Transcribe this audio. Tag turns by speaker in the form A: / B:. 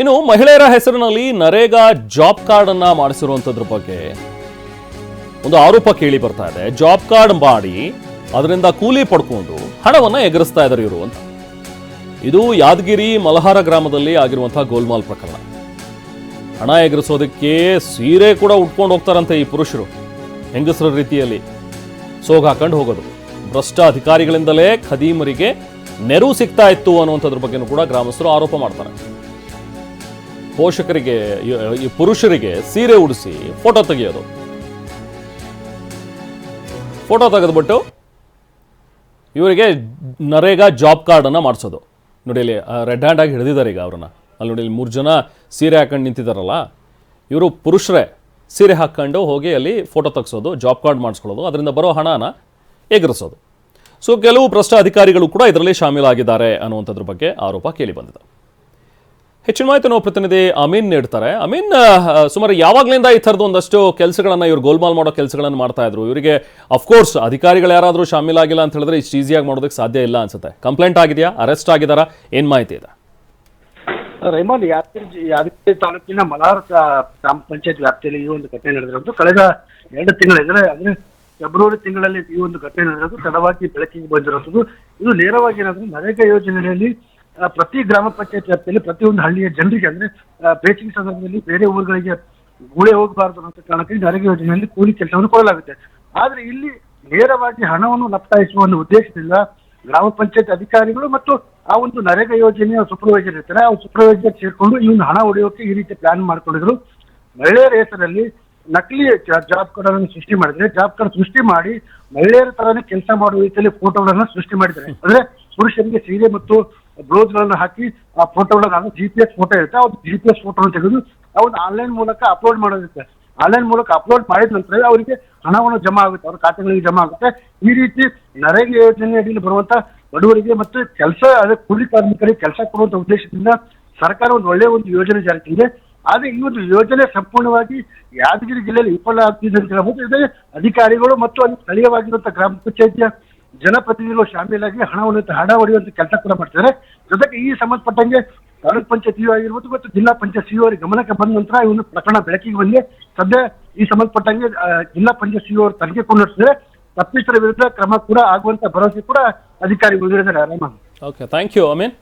A: ಇನ್ನು ಮಹಿಳೆಯರ ಹೆಸರಿನಲ್ಲಿ ನರೇಗಾ ಜಾಬ್ ಕಾರ್ಡ್ ಅನ್ನ ಮಾಡಿಸಿರುವಂತದ್ರ ಬಗ್ಗೆ ಒಂದು ಆರೋಪ ಕೇಳಿ ಬರ್ತಾ ಇದೆ. ಜಾಬ್ ಕಾರ್ಡ್ ಮಾಡಿ ಅದರಿಂದ ಕೂಲಿ ಪಡ್ಕೊಂಡು ಹಣವನ್ನ ಎಗರಿಸ್ತಾ ಇದ್ದಾರೆ ಇವರು ಅಂತ. ಇದು ಯಾದಗಿರಿ ಮಲಹಾರ ಗ್ರಾಮದಲ್ಲಿ ಆಗಿರುವಂತಹ ಗೋಲ್ಮಾಲ್ ಪ್ರಕರಣ. ಹಣ ಎಗರಿಸೋದಕ್ಕೆ ಸೀರೆ ಕೂಡ ಉಟ್ಕೊಂಡು ಹೋಗ್ತಾರಂತೆ ಈ ಪುರುಷರು, ಹೆಂಗಸರ ರೀತಿಯಲ್ಲಿ ಸೋಗ್ ಹಾಕೊಂಡು ಹೋಗೋದು. ಭ್ರಷ್ಟ ಅಧಿಕಾರಿಗಳಿಂದಲೇ ಖದೀಮರಿಗೆ ನೆರವು ಸಿಗ್ತಾ ಇತ್ತು ಅನ್ನುವಂಥದ್ರ ಬಗ್ಗೆನೂ ಕೂಡ ಗ್ರಾಮಸ್ಥರು ಆರೋಪ ಮಾಡ್ತಾರೆ. ಪೋಷಕರಿಗೆ ಈ ಪುರುಷರಿಗೆ ಸೀರೆ ಉಡಿಸಿ ಫೋಟೋ ತೆಗೆಯೋದು, ಫೋಟೋ ತೆಗೆದ್ಬಿಟ್ಟು ಇವರಿಗೆ ನರೇಗಾ ಜಾಬ್ ಕಾರ್ಡ್ ಅನ್ನ ಮಾಡಿಸೋದು. ನೋಡಿ ಇಲ್ಲಿ ರೆಡ್ ಹ್ಯಾಂಡ್ ಆಗಿ ಹಿಡಿದಿದ್ದಾರೆ ಈಗ ಅವ್ರನ್ನ. ಅಲ್ಲಿ ನೋಡಿ ಇಲ್ಲಿ 3 ಜನ ಸೀರೆ ಹಾಕೊಂಡು ನಿಂತಿದ್ದಾರಲ್ಲ, ಇವರು ಪುರುಷರೇ ಸೀರೆ ಹಾಕೊಂಡು ಹೋಗಿ ಅಲ್ಲಿ ಫೋಟೋ ತೆಗೆಸೋದು, ಜಾಬ್ ಕಾರ್ಡ್ ಮಾಡಿಸ್ಕೊಳ್ಳೋದು, ಅದರಿಂದ ಬರೋ ಹಣನ ಎಗರಿಸೋದು. ಸೊ ಕೆಲವು ಭ್ರಷ್ಟ ಅಧಿಕಾರಿಗಳು ಕೂಡ ಇದರಲ್ಲಿ ಶಾಮೀಲಾಗಿದ್ದಾರೆ ಅನ್ನುವಂಥದ್ರ ಬಗ್ಗೆ ಆರೋಪ ಕೇಳಿ ಬಂದಿದೆ. ಹೆಚ್ಚಿನ ಮಾಹಿತಿ ನಾವು ಪ್ರತಿನಿಧಿ ಅಮೀನ್ ನೀಡ್ತಾರೆ. ಅಮೀನ್, ಸುಮಾರು ಯಾವಾಗಲಿಂದ ಈ ಥರದ್ದು ಒಂದಷ್ಟು ಕೆಲಸಗಳನ್ನು ಇವರು ಗೋಲ್ಮಾಲ್ ಮಾಡೋ ಕೆಲಸಗಳನ್ನು ಮಾಡ್ತಾ ಇದ್ರು? ಇವರಿಗೆ ಅಫ್ಕೋರ್ಸ್ ಅಧಿಕಾರಿಗಳು ಯಾರಾದರೂ ಶಾಮೀಲಾಗಿಲ್ಲ ಅಂತ ಹೇಳಿದ್ರೆ ಇಷ್ಟು ಈಸಿಯಾಗಿ ಮಾಡೋದಕ್ಕೆ ಸಾಧ್ಯ ಇಲ್ಲ ಅನ್ಸುತ್ತೆ. ಕಂಪ್ಲೇಂಟ್ ಆಗಿದೆಯಾ, ಅರೆಸ್ಟ್ ಆಗಿದಾರಾ, ಏನ್ ಮಾಹಿತಿ ಇದೆ?
B: ರೆಹಮಾನ್, ಯಾದಗಿರಿ ತಾಲೂಕಿನ ಮಲಹಾರ ಗ್ರಾಮ ಪಂಚಾಯತ್ ವ್ಯಾಪ್ತಿಯಲ್ಲಿ ಈ ಒಂದು ಘಟನೆ ನಡೆದಿರೋದು. ಕಳೆದ 2 ತಿಂಗಳಿಂದ ಅಂದ್ರೆ ಫೆಬ್ರವರಿ ತಿಂಗಳಲ್ಲಿ ಈ ಒಂದು ಘಟನೆ ನಡೆದಿರೋದು ತಡವಾಗಿ ಬೆಳಕಿಗೆ ಬಂದಿರೋದು. ಇದು ನೇರವಾಗಿ ಏನಾದ್ರೆ ನರೇಗಾ ಯೋಜನೆಯಲ್ಲಿ ಪ್ರತಿ ಗ್ರಾಮ ಪಂಚಾಯತ್ ವ್ಯಾಪ್ತಿಯಲ್ಲಿ ಪ್ರತಿಯೊಂದು ಹಳ್ಳಿಯ ಜನರಿಗೆ ಅಂದ್ರೆ ಬೇಸಿಗೆ ಸಂದರ್ಭದಲ್ಲಿ ಬೇರೆ ಊರುಗಳಿಗೆ ಗುಳೆ ಹೋಗಬಾರದು ಅನ್ನೋ ಕಾರಣಕ್ಕೆ ನರೇಗಾ ಯೋಜನೆಯಲ್ಲಿ ಕೂಲಿ ಕೆಲಸವನ್ನು ಕೊಡಲಾಗುತ್ತೆ. ಆದ್ರೆ ಇಲ್ಲಿ ನೇರವಾಗಿ ಹಣವನ್ನು ಲಪ್ತಾಯಿಸುವ ಒಂದು ಉದ್ದೇಶದಿಂದ ಗ್ರಾಮ ಪಂಚಾಯತ್ ಅಧಿಕಾರಿಗಳು ಮತ್ತು ಆ ಒಂದು ನರೇಗಾ ಯೋಜನೆಯ ಸೂಪರ್ವೈಸರ್ ಇರ್ತಾರೆ, ಆ ಸೂಪರ್ವೈಸರ್ ಸೇರ್ಕೊಂಡು ಇವನು ಹಣ ಹೊಡೆಯೋಕೆ ಈ ರೀತಿ ಪ್ಲಾನ್ ಮಾಡ್ಕೊಂಡಿದ್ರು. ಮಹಿಳೆಯರ ಹೆಸರಲ್ಲಿ ನಕಲಿ ಜಾಬ್ ಕಾರ್ಡ್ ಅನ್ನು ಸೃಷ್ಟಿ ಮಾಡಿದ್ರೆ, ಜಾಬ್ ಕಾರ್ಡ್ ಸೃಷ್ಟಿ ಮಾಡಿ ಮಹಿಳೆಯರ ತರನೇ ಕೆಲಸ ಮಾಡುವ ರೀತಿಯಲ್ಲಿ ಫೋಟೋಗಳನ್ನ ಸೃಷ್ಟಿ ಮಾಡಿದ್ದಾರೆ. ಅಂದ್ರೆ ಪುರುಷರಿಗೆ ಸೀರೆ ಮತ್ತು ಬ್ಲೌಸ್ ಗಳನ್ನ ಹಾಕಿ ಆ ಫೋಟೋಗಳನ್ನ GPS ಫೋಟೋ ಇರುತ್ತೆ, ಆ GPS ಫೋಟೋನ ತೆಗೆದು ಅವ್ರು ಆನ್ಲೈನ್ ಮೂಲಕ ಅಪ್ಲೋಡ್ ಮಾಡೋದಿರುತ್ತೆ. ಆನ್ಲೈನ್ ಮೂಲಕ ಅಪ್ಲೋಡ್ ಮಾಡಿದ ನಂತರ ಅವರಿಗೆ ಹಣವನ್ನು ಜಮಾ ಆಗುತ್ತೆ, ಅವ್ರ ಖಾತೆಗಳಿಗೆ ಜಮಾ ಆಗುತ್ತೆ. ಈ ರೀತಿ ನರೇಗಾ ಯೋಜನೆ ಅಡಿಯಲ್ಲಿ ಬರುವಂತ ಬಡವರಿಗೆ ಮತ್ತು ಕೆಲಸ ಅದೇ ಕೂಲಿ ಕಾರ್ಮಿಕರಿಗೆ ಕೆಲಸ ಕೊಡುವಂತ ಉದ್ದೇಶದಿಂದ ಸರ್ಕಾರ ಒಂದು ಒಳ್ಳೆಯ ಒಂದು ಯೋಜನೆ ಜಾರಿ ತಂದಿದೆ. ಆದ್ರೆ ಈ ಒಂದು ಯೋಜನೆ ಸಂಪೂರ್ಣವಾಗಿ ಯಾದಗಿರಿ ಜಿಲ್ಲೆಯಲ್ಲಿ ವಿಫಲ ಆಗ್ತಿದೆ ಅಂತ ಹೇಳ್ಬೋದು. ಇದೇ ಅಧಿಕಾರಿಗಳು ಮತ್ತು ಅಲ್ಲಿ ಸ್ಥಳೀಯವಾಗಿರುವಂತಹ ಗ್ರಾಮ ಪಂಚಾಯತಿಯ ಜನಪ್ರತಿನಿಧಿಗಳು ಶಾಮೀಲಾಗಿ ಹಣ ಹೊಡೆಯುವಂತ ಕೆಲಸ ಕೂಡ ಮಾಡ್ತಾರೆ. ಜೊತೆಗೆ ಈ ಸಂಬಂಧಪಟ್ಟಂಗೆ ತಾಲೂಕ್ ಪಂಚಾಯತ್ ಸಿಇಒ ಆಗಿರ್ಬೋದು ಮತ್ತು ಜಿಲ್ಲಾ ಪಂಚಾಯತ್ ಸಿಇಒ ಅವರಿಗೆ ಗಮನಕ್ಕೆ ಬಂದ ನಂತರ ಇವನು ಪ್ರಕರಣ ಬೆಳಕಿಗೆ ಬಂದಿದೆ. ಸದ್ಯ ಈ ಸಂಬಂಧಪಟ್ಟಂಗೆ ಜಿಲ್ಲಾ ಪಂಚಾಯತ್ ಸಿಇಒ ಅವರು ತನಿಖೆ ಕೂಡ ನಡೆಸಿದರೆ ತಪ್ಪಿತರ ವಿರುದ್ಧ ಕ್ರಮ ಕೂಡ ಆಗುವಂತ ಭರವಸೆ ಕೂಡ ಅಧಿಕಾರಿಗಳು ನೀಡಿದ್ದಾರೆ.
A: Okay, thank you Amin.